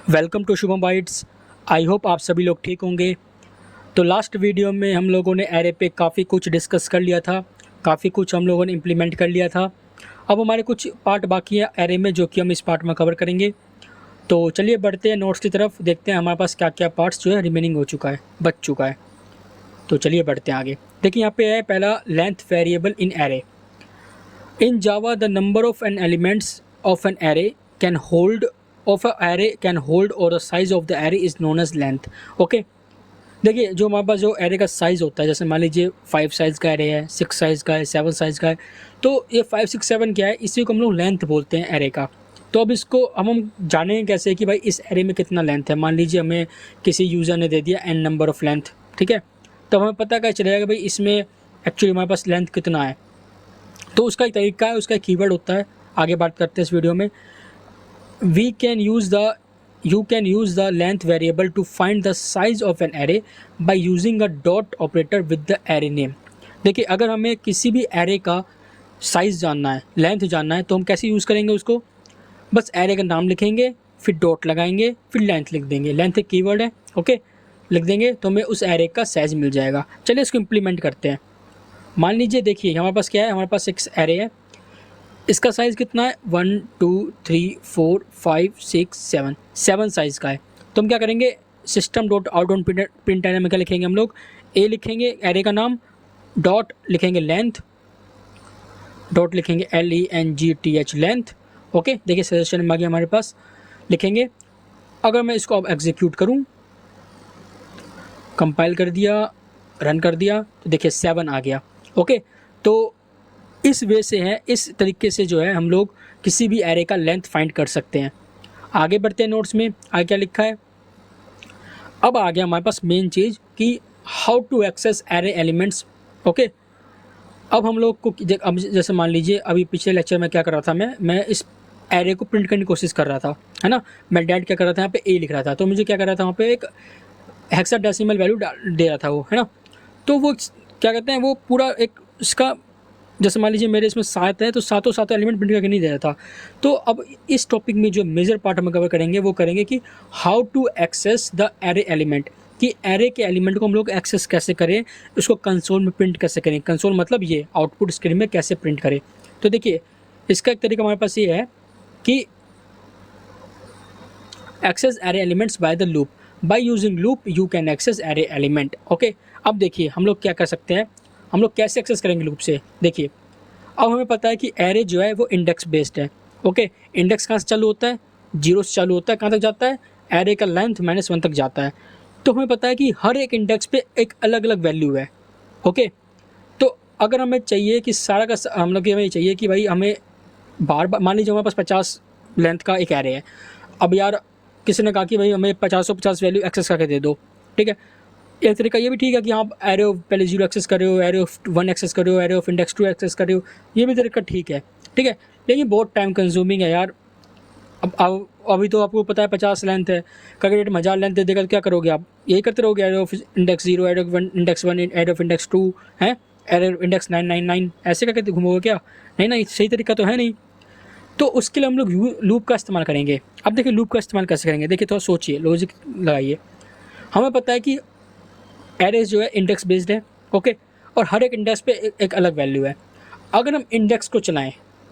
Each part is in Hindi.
Welcome to Shubham bytes. I hope आप सभी लोग ठीक होंगे। तो लास्ट वीडियो में हम लोगों ने एरे पे काफ़ी कुछ डिस्कस कर लिया था, काफ़ी कुछ हम लोगों ने इम्प्लीमेंट कर लिया था। अब हमारे कुछ पार्ट बाकी है एरे में, जो कि हम इस पार्ट में कवर करेंगे। तो चलिए बढ़ते हैं नोट्स की तरफ, देखते हैं हमारे पास क्या क्या पार्ट्स जो है रिमेनिंग हो चुका है, बच चुका है। तो चलिए बढ़ते हैं आगे। देखिए यहाँ पे है पहला, length variable in array. In Java, the number of an elements of an array can hold or the size of the array is known as length. Okay. देखिए जो हमारे पास जो एरे का साइज़ होता है, जैसे मान लीजिए 5 साइज़ का एरे है, 6 साइज़ का है, 7 साइज़ का है, तो ये 5 6 7 क्या है, इसी को हम लोग लेंथ बोलते हैं एरे का। तो अब इसको हम जानेंगे कैसे कि भाई इस एरे में कितना लेंथ है। मान लीजिए हमें किसी यूज़र ने दे दिया n नंबर ऑफ़ लेंथ, ठीक है, तो हमें पता कैसे चलेगा भाई इसमें एक्चुअली हमारे पास लेंथ कितना है। तो उसका एक तरीका है, उसका एक कीवर्ड होता है, आगे बात करते हैं इस वीडियो में। You can use the length variable to find the size of an array by using a dot operator with the array name। देखिए अगर हमें किसी भी एरे का साइज़ जानना है, लेंथ जानना है, तो हम कैसे यूज़ करेंगे उसको, बस एरे का नाम लिखेंगे, फिर डॉट लगाएंगे, फिर लेंथ लिख देंगे। लेंथ एक कीवर्ड है, ओके, लिख देंगे तो हमें उस एरे का साइज़ मिल जाएगा। चलिए इसको इम्प्लीमेंट करते हैं। मान लीजिए देखिए हमारे पास क्या है, हमारे पास एक एरे है, इसका साइज़ कितना है 1 2 3 4 5 6 7 7 साइज़ का है। तो हम क्या करेंगे, system dot out dot print array में क्या लिखेंगे हम लोग, ए लिखेंगे एरे का नाम, डॉट लिखेंगे लेंथ, डॉट लिखेंगे LENGTH लेंथ। ओके, देखिए सजेशन में आ गया हमारे पास, लिखेंगे। अगर मैं इसको अब एग्जीक्यूट करूँ, कंपाइल कर दिया, रन कर दिया, तो देखिए 7 आ गया। ओके, तो इस वे से है, इस तरीके से जो है हम लोग किसी भी एरे का लेंथ फाइंड कर सकते हैं। आगे बढ़ते हैं नोट्स में, आगे क्या लिखा है। अब आ गया हमारे पास मेन चीज़ कि how to access array elements. Okay, अब हम लोग को अब जैसे मान लीजिए अभी पिछले लेक्चर में क्या कर रहा था, मैं इस एरे को प्रिंट करने की कोशिश कर रहा था, है ना। मैं डैड क्या कर रहा था, यहाँ पे ए लिख रहा था, तो मुझे क्या कर रहा था, वहाँ पे एक हेक्साडेसिमल वैल्यू दे रहा था वो, है ना। तो वो क्या कहते हैं, वो पूरा एक इसका, जैसे मान लीजिए मेरे इसमें 7 है, तो सातों एलिमेंट प्रिंट करके नहीं दे रहा था। तो अब इस टॉपिक में जो मेजर पार्ट हम कवर करेंगे वो करेंगे कि how to access the array element, कि एरे के एलिमेंट को हम लोग एक्सेस कैसे करें, उसको कंसोल में प्रिंट कैसे करें। कंसोल मतलब ये आउटपुट स्क्रीन में कैसे प्रिंट करें। तो देखिए इसका एक तरीका हमारे पास ये है कि access array elements by the loop, by using loop you can access array element. Okay, अब देखिए हम लोग क्या कर सकते हैं, हम लोग कैसे एक्सेस करेंगे लूप से। देखिए अब हमें पता है कि एरे जो है वो इंडेक्स बेस्ड है। ओके, इंडेक्स कहाँ से चालू होता है, 0 से चालू होता है, कहाँ तक जाता है, एरे का लेंथ -1 तक जाता है। तो हमें पता है कि हर एक इंडेक्स पे एक अलग अलग वैल्यू है। ओके, तो अगर हमें चाहिए कि सारा का हम लोग हमें चाहिए कि भाई हमें बार बार, मान लीजिए हमारे पास 50 लेंथ का एक एरे है। अब यार किसी ने कहा कि भाई हमें 50 वैल्यू एक्सेस करके दे दो, ठीक है। एक तरीका ये भी ठीक है कि आप एरे ऑफ पहले 0 एक्सेस कर रहे हो, एरे ऑफ 1 एक्सेस कर रहे हो, एरे ऑफ इंडेक्स 2 एक्सेस कर रहे हो, ये भी तरीका ठीक है, ठीक है। लेकिन बहुत टाइम कंज्यूमिंग है यार। अब अभी तो आपको पता है 50 लेंथ है, कभी डेट में 1000 लेंथ दे देगा तो क्या करोगे आप, यही करते रहोगे, array of index 0, array of index 1, array of index 2 है, एरे ऑफ इंडेक्स 999, ऐसे करके घूमोगे क्या। नहीं, सही तरीका तो है नहीं। तो उसके लिए हम लोग लूप का इस्तेमाल करेंगे। अब देखिए लूप का इस्तेमाल कैसे करेंगे, देखिए थोड़ा सोचिए, लॉजिक लगाइए। हमें पता है कि एरेज जो है इंडेक्स बेस्ड है, ओके, और हर एक इंडेक्स पे एक अलग वैल्यू है। अगर हम इंडेक्स को चलाएं,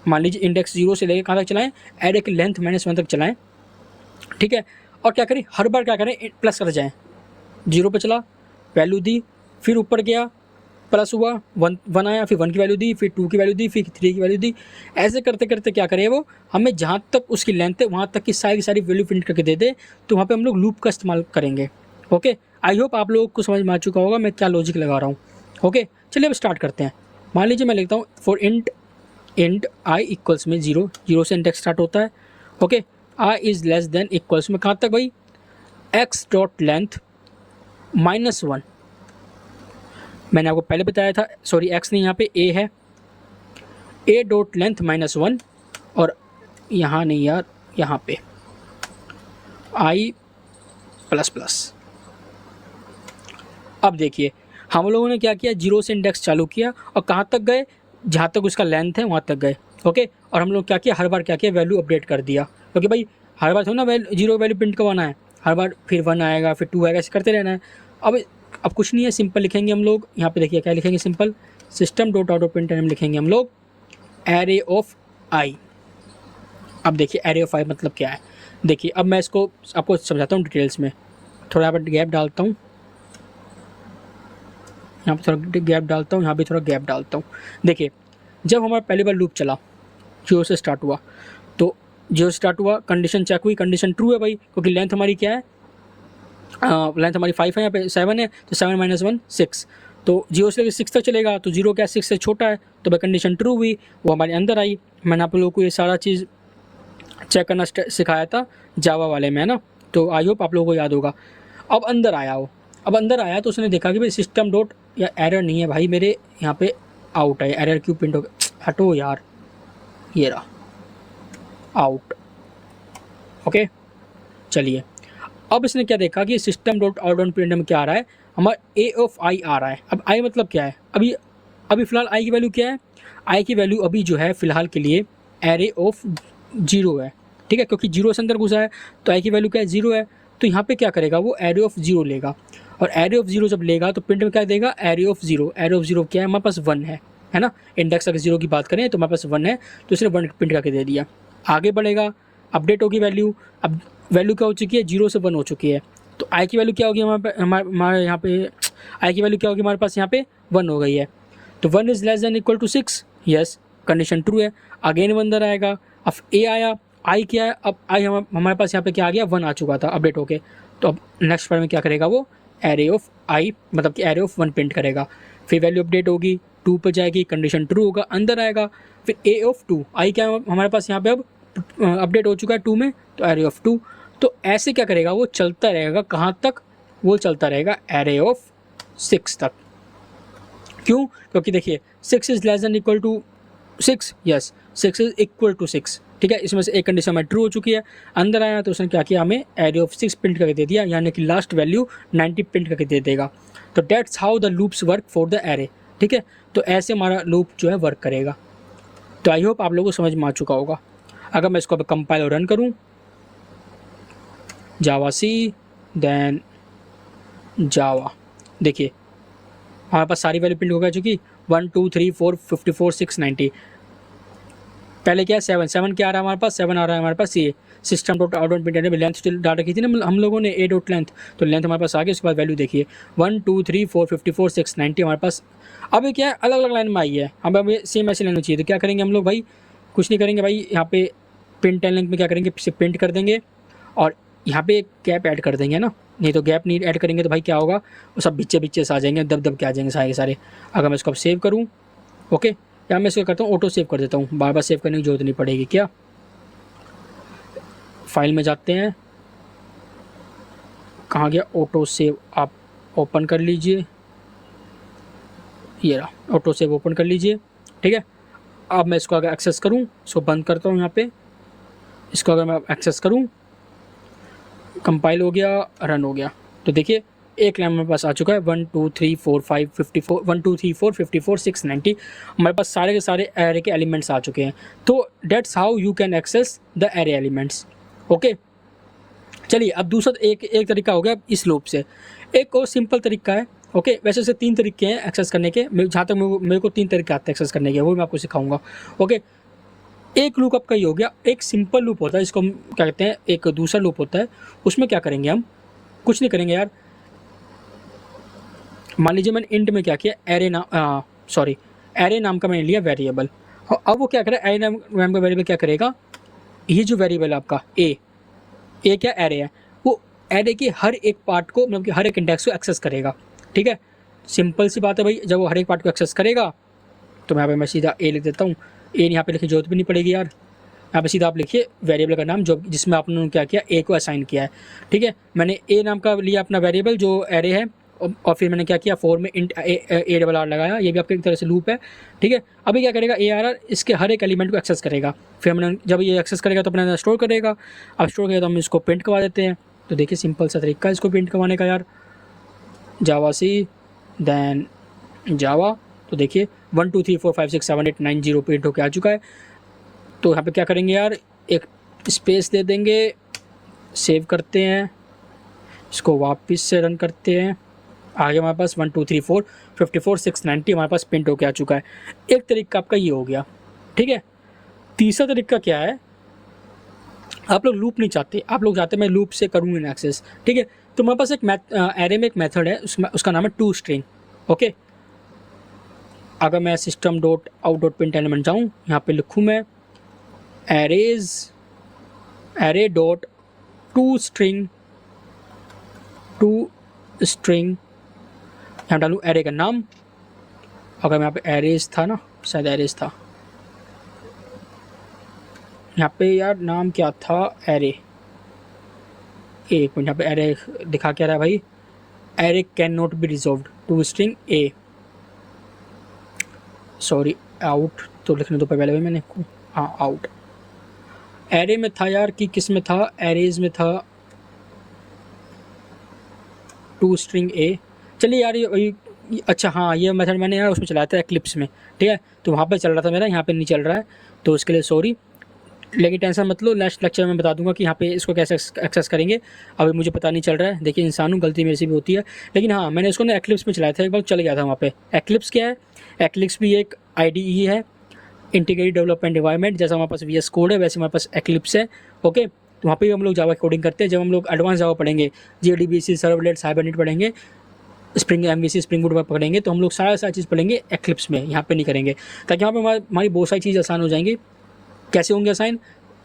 मान लीजिए इंडेक्स 0 से लेकर कहाँ तक चलाएं, एरे की लेंथ -1 तक चलाएं, ठीक है, और क्या करें, हर बार क्या करें, प्लस कर जाएं। 0 पे चला, वैल्यू दी, फिर ऊपर गया, प्लस हुआ, 1 आया, फिर 1 की वैल्यू दी, फिर 2 की वैल्यू दी, फिर 3 की वैल्यू दी। ऐसे करते करते क्या करें, वो हमें जहाँ तक उसकी लेंथ है वहाँ तक की सारी वैल्यू प्रिंट करके दे दे। तो वहाँ पे हम लोग लूप का इस्तेमाल करेंगे। ओके, आई होप आप लोगों को समझ में आ चुका होगा मैं क्या लॉजिक लगा रहा हूँ। ओके, चलिए अब स्टार्ट करते हैं। मान लीजिए मैं लिखता हूँ फॉर इंट आई इक्वल्स में 0 से इंडेक्स स्टार्ट होता है। Okay, I is less than equals में कहाँ तक भाई, एक्स डॉट लेंथ -1। मैंने आपको पहले बताया था, सॉरी एक्स नहीं, यहाँ पे ए है, ए डॉट लेंथ -1, और यहाँ नहीं यार, यहाँ पे आई ++। अब देखिए हम लोगों ने क्या किया, 0 से इंडेक्स चालू किया और कहाँ तक गए, जहाँ तक उसका लेंथ है वहाँ तक गए। ओके, और हम लोग क्या किया, हर बार क्या किया, वैल्यू अपडेट कर दिया, क्योंकि भाई हर बार थोड़ा ना जीरो वैल्यू प्रिंट करवाना है, हर बार फिर 1 आएगा फिर 2 आएगा, ऐसे करते रहना है। अब कुछ नहीं है, सिंपल लिखेंगे हम लोग यहाँ पे, देखिए क्या लिखेंगे simple, system dot auto print में लिखेंगे हम लोग एरे ऑफ आई। अब देखिए एरे ऑफ आई मतलब क्या है, देखिए अब मैं इसको आपको समझाता हूँ डिटेल्स में। थोड़ा यहाँ पर गैप डालता हूँ, यहाँ पे थोड़ा गैप डालता हूँ, यहाँ पे थोड़ा गैप डालता हूँ। देखिए जब हमारा पहली बार लूप चला, जीरो से स्टार्ट हुआ, तो जीरो स्टार्ट हुआ, कंडीशन चेक हुई, कंडीशन ट्रू है भाई, क्योंकि लेंथ हमारी क्या है, लेंथ हमारी 5 है, यहाँ पे 7 है, तो 7 - 1 6, तो जीरो से लेकर 6 तक चलेगा, तो जीरो क्या 6 से छोटा है, तो भाई कंडीशन ट्रू हुई, वो हमारे अंदर आई। मैंने आप लोगों को ये सारा चीज़ चेक करना सिखाया था जावा वाले में, है ना, तो आई होप आप लोगों को याद होगा। अब अंदर आया वो, अब अंदर आया तो उसने देखा कि भाई सिस्टम डॉट या एरर नहीं है भाई, मेरे यहाँ पे आउट है, एरर क्यों प्रिंट हो गया, हटो यार, ये रहा आउट। ओके चलिए, अब इसने क्या देखा कि system dot out on print में क्या आ रहा है, हमारा ए ऑफ आई आ रहा है। अब आई मतलब क्या है, अभी फ़िलहाल आई की वैल्यू क्या है, आई की वैल्यू अभी जो है फ़िलहाल के लिए एरे ऑफ जीरो है, ठीक है, क्योंकि जीरो से अंदर घुसा है, तो आई की वैल्यू क्या है, जीरो है। तो यहाँ पे क्या करेगा वो, एरे ऑफ जीरो लेगा, और एरे ऑफ जीरो जब लेगा तो प्रिंट में क्या देगा, array of zero. Array of zero क्या है, हमारे पास 1 है ना, इंडेक्स अगर जीरो की बात करें तो हमारे पास 1 है, तो इसने 1 प्रिंट करके दे दिया। आगे बढ़ेगा, अपडेट होगी वैल्यू, अब वैल्यू क्या हो चुकी है, 0 से 1 हो चुकी है, तो आई की वैल्यू क्या होगी हमारे यहाँ पे, आई की वैल्यू क्या होगी हमारे पास यहाँ पे 1 हो गई है, तो 1 is less than equal to 6, yes condition true है। अगेन 1 अंदर आएगा, अब ए आया, आई क्या है, अब आई हमारे पास यहाँ पे क्या आ गया, 1 आ चुका था अपडेट होके, तो अब नेक्स्ट बार में क्या करेगा वो, एरे ऑफ आई मतलब कि एरे ऑफ 1 प्रिंट करेगा, फिर वैल्यू अपडेट होगी 2 पर जाएगी, कंडीशन ट्रू होगा, अंदर आएगा, फिर ए ऑफ 2, आई क्या हमारे पास यहाँ पे अब अपडेट हो चुका है 2 में, तो एरे ऑफ 2, तो ऐसे क्या करेगा वो, चलता रहेगा, कहाँ तक वो चलता रहेगा, एरे ऑफ 6 तक। क्यों, क्योंकि देखिए 6 is less than equal to 6, yes 6 is equal to 6, ठीक है, इसमें से एक कंडीशन में ट्रू हो चुकी है, अंदर आया तो उसने क्या किया, हमें एरे ऑफ 6 प्रिंट करके दे दिया, यानी कि लास्ट वैल्यू 90 प्रिंट करके दे देगा। तो that's how the loops work for the array, ठीक है, तो ऐसे हमारा लूप जो है वर्क करेगा। तो आई होप आप लोगों को समझ में आ चुका होगा। अगर मैं इसको अब कंपाइल और रन करूँ, जावा सी देन जावा, देखिए हमारे पास सारी वैल्यू प्रिंट हो गई चुकी, 1 2 3 4 54 6 90, पहले क्या है 7 क्या आ रहा है हमारे पास, 7 आ रहा है हमारे पास, ये system dot out on print में लेंथ स्टिल डाटा की थी ना हम लोगों ने, ए डॉट लेंथ, तो लेंथ हमारे पास आ गई, उसके बाद वैल्यू देखिए 1 2 3 4 54 6 90 हमारे पास। अब ये क्या है, अलग अलग लाइन में आई है, अब हमें सेम ऐसी लाइन चाहिए, तो क्या करेंगे हम लोग भाई, कुछ नहीं करेंगे भाई, यहाँ पे प्रिंट एंड लिंक में क्या करेंगे, सिर्फ प्रिंट कर देंगे, और यहाँ पे एक गैप ऐड कर देंगे ना, नहीं तो गैप नहीं ऐड करेंगे तो भाई क्या होगा, वो सब बिच्चे से आ जाएंगे, दब के आ जाएंगे सारे सारे। अगर मैं इसको अब सेव करूँ, ओके, या मैं इसको करता हूँ ऑटो सेव कर देता हूँ, बार बार सेव करने की जरूरत नहीं पड़ेगी। क्या, फाइल में जाते हैं, कहाँ गया ऑटो सेव, आप ओपन कर लीजिए, ये रहा ऑटो सेव, ओपन कर लीजिए, ठीक है। अब मैं इसको अगर एक्सेस करूँ, इसको बंद करता हूँ यहाँ पे, इसको अगर मैं एक्सेस करूँ, कंपाइल हो गया, रन हो गया, तो देखिए एक लाइन मेरे पास आ चुका है, 1 2 3 4 5 54 1 2 3 4 54 6 90, हमारे पास सारे के सारे एरे के एलिमेंट्स आ चुके हैं। तो that's how you can access the array elements. Okay चलिए, अब दूसरा एक तरीका हो गया इस लूप से, एक और सिंपल तरीका है। ओके वैसे से 3 तरीके हैं एक्सेस करने के, जहाँ तक मेरे को 3 तरीके आते हैं एक्सेस करने के, वो मैं आपको सिखाऊंगा। ओके, एक लूप आपका ये हो गया, एक सिंपल लूप होता है जिसको हम क्या कहते हैं, एक दूसरा लूप होता है, उसमें क्या करेंगे हम, कुछ नहीं करेंगे यार, मान लीजिए मैंने इंट में क्या किया, एरे नाम का मैंने लिया वेरिएबल। अब वो क्या करेगा, एरे नाम का वेरिएबल क्या करेगा, ये जो वेरिएबल है आपका ए क्या एरे है, वो एरे के हर एक पार्ट को मतलब कि हर एक इंडेक्स को एक्सेस करेगा। ठीक है, सिंपल सी बात है भाई, जब वो हर एक पार्ट को एक्सेस करेगा तो मैं यहाँ पे मैं सीधा ए लिख देता हूँ, ए यहाँ पे लिखने की जरूरत भी नहीं पड़ेगी यार, यहाँ पे सीधा आप लिखिए वेरिएबल का नाम जो जिसमें आपने क्या किया, ए को असाइन किया है। ठीक है, मैंने ए नाम का लिया अपना वेरिएबल जो एरे है, और फिर मैंने क्या किया, फोर में इंट ए डबल आर लगाया, ये भी आपके एक तरह से लूप है। ठीक है, अभी क्या करेगा, ए आर आर इसके हर एक एलिमेंट को एक्सेस करेगा, फिर हमने जब ये एक्सेस करेगा तो अपने स्टोर करेगा, अब स्टोर करेगा तो हम इसको प्रिंट करवा देते हैं। तो देखिए सिंपल सा तरीका है इसको प्रिंट करवाने का यार, जावा सी देन जावा, तो देखिए 1 2 3 4 5 6 7 8 9 0 प्रिंट होकर आ चुका है। तो यहाँ पे क्या करेंगे यार, एक स्पेस दे देंगे सेव करते हैं, इसको वापस से रन करते हैं। आगे हमारे पास 1 2 3 4 54 690 हमारे पास प्रिंट होकर आ चुका है। एक तरीका आपका ये हो गया, ठीक है। तीसरा तरीका क्या है, आप लोग लूप नहीं चाहते, आप लोग चाहते मैं लूप से करूँगी ना एक्सेस, ठीक है। तो हमारे पास एक एरे में एक मेथड है, उसका नाम है टू स्ट्रिंग, ओके। अगर मैं system dot out dot print element जाऊँ, यहाँ पे लिखूँ मैं एरे डॉट टू स्ट्रिंग यहाँ डालूँ एरे का नाम। अगर मैं यहाँ पे एरेज था ना, शायद एरेज था, यहाँ पे यार नाम क्या था, एरे, एक मिनट, यहाँ पे एरे दिखा क्या रहा है भाई, array can not be resolved to string a, sorry out तो लिखने दो पहले भी मैंने, हाँ आउट। एरे में था यार कि किस में था, एरेज में था टू स्ट्रिंग ए। चलिए यार ये अच्छा हाँ, ये मेथड मैंने यार उसमें चलाया था एक्लिप्स में, ठीक है। तो वहाँ पे चल रहा था मेरा, यहाँ पे नहीं चल रहा है, तो उसके लिए सॉरी। लेकिन टेंशन मत लो, नेक्स्ट लेक्चर में बता दूंगा कि यहाँ पे इसको कैसे एक्सेस करेंगे। अभी मुझे पता नहीं चल रहा है, देखिए इंसान हूँ, गलती मेरे से भी होती है। लेकिन हाँ, मैंने इसको ना एक्लिप्स में चलाया था, एक बार चल गया था वहाँ पे। एक्लिप्स क्या है, एक्लिप्स भी एक IDE है, इंटीग्रेटेड डेवलपमेंट एनवायरनमेंट। जैसा हमारे पास VS कोड है वैसे हमारे पास एक्लिप्स है, ओके। तो वहाँ पे हम लोग जावा कोडिंग करते हैं। जब हम लोग एडवांस जावा पढ़ेंगे, JDBC, सर्वलेट, हाइबरनेट पढ़ेंगे, स्प्रिंग MVC, स्प्रिंग बूट पढ़ेंगे, तो हम लोग सारा चीज़ पढ़ेंगे एक्लिप्स में, यहाँ पे नहीं करेंगे, ताकि यहाँ पे हमारी बहुत सारी चीज़ आसान हो जाएंगी। कैसे होंगे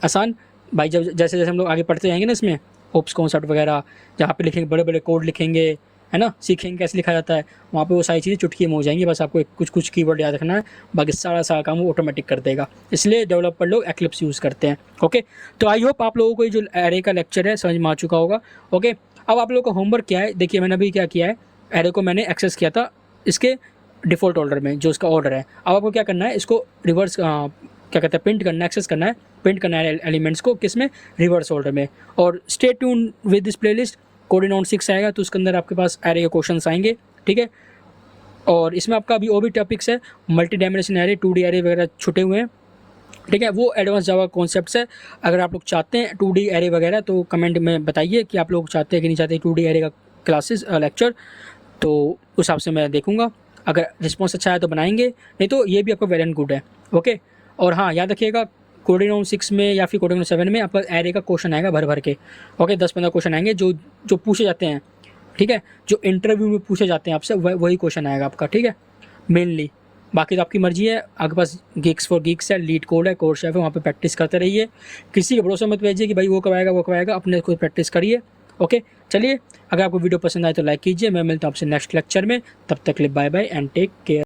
आसान भाई, जब जैसे जैसे हम लोग आगे पढ़ते जाएंगे ना, इसमें ओप्स कॉन्सेप्ट वगैरह जहाँ पे लिखेंगे, बड़े बड़े कोड लिखेंगे, है ना, सीखेंगे कैसे लिखा जाता है, वहाँ पे वो सारी चीज़ें चुटकी में हो जाएंगी। बस आपको कुछ कीवर्ड याद रखना है, बाकी सारा काम वो ऑटोमेटिक कर देगा। इसलिए डेवलपर लोग एक्लिप्स यूज़ करते हैं, ओके। तो आई होप आप लोगों को ये जो एरे का लेक्चर है समझ में आ चुका होगा, ओके। अब आप लोगों का होमवर्क क्या है, देखिए मैंने अभी क्या किया है, एरे को मैंने एक्सेस किया था इसके डिफ़ॉल्ट ऑर्डर में, जो इसका ऑर्डर है। अब आपको क्या करना है, इसको रिवर्स क्या कहते हैं, प्रिंट करना है, एक्सेस करना है, प्रिंट करना है एलिमेंट्स को, किस में, रिवर्स ऑर्डर में। और stay tune with this playlist, coding 6 आएगा तो उसके अंदर आपके पास एरे के क्वेश्चंस आएंगे, ठीक है। और इसमें आपका अभी और भी टॉपिक्स है, multi dimension array, 2D array वगैरह छुटे हुए हैं, ठीक है। वो एडवांस जावा कॉन्सेप्ट्स है। अगर आप लोग चाहते हैं 2D एरे वगैरह, तो कमेंट में बताइए कि आप लोग चाहते हैं कि नहीं चाहते 2D एरे का क्लासेस लेक्चर, तो उस हिसाब से मैं देखूँगा। अगर रिस्पॉन्स अच्छा है तो बनाएंगे, नहीं तो ये भी आपका वेल एंड गुड है, ओके। और हाँ, याद रखिएगा, कोडिंग 6 में या फिर कोडिंग 7 में आपका एरे का क्वेश्चन आएगा भर के, ओके। 10-15 क्वेश्चन आएंगे जो पूछे जाते हैं, ठीक है, जो इंटरव्यू में पूछे जाते हैं आपसे, वही क्वेश्चन आएगा आपका, ठीक है, मेनली। बाकी तो आपकी मर्जी है, आपके पास गिग्स फॉर गिग्स है, लीड कोड है, कोड शेफ है, वहाँ पे प्रैक्टिस करते रहिए। किसी के भरोसे मत भेजिए कि भाई वो करवाएगा, अपने खुद प्रैक्टिस करिए, ओके। चलिए, अगर आपको वीडियो पसंद आए तो लाइक कीजिए। मैं मिलता हूँ आपसे नेक्स्ट लेक्चर में, तब तक के लिए bye bye and take care.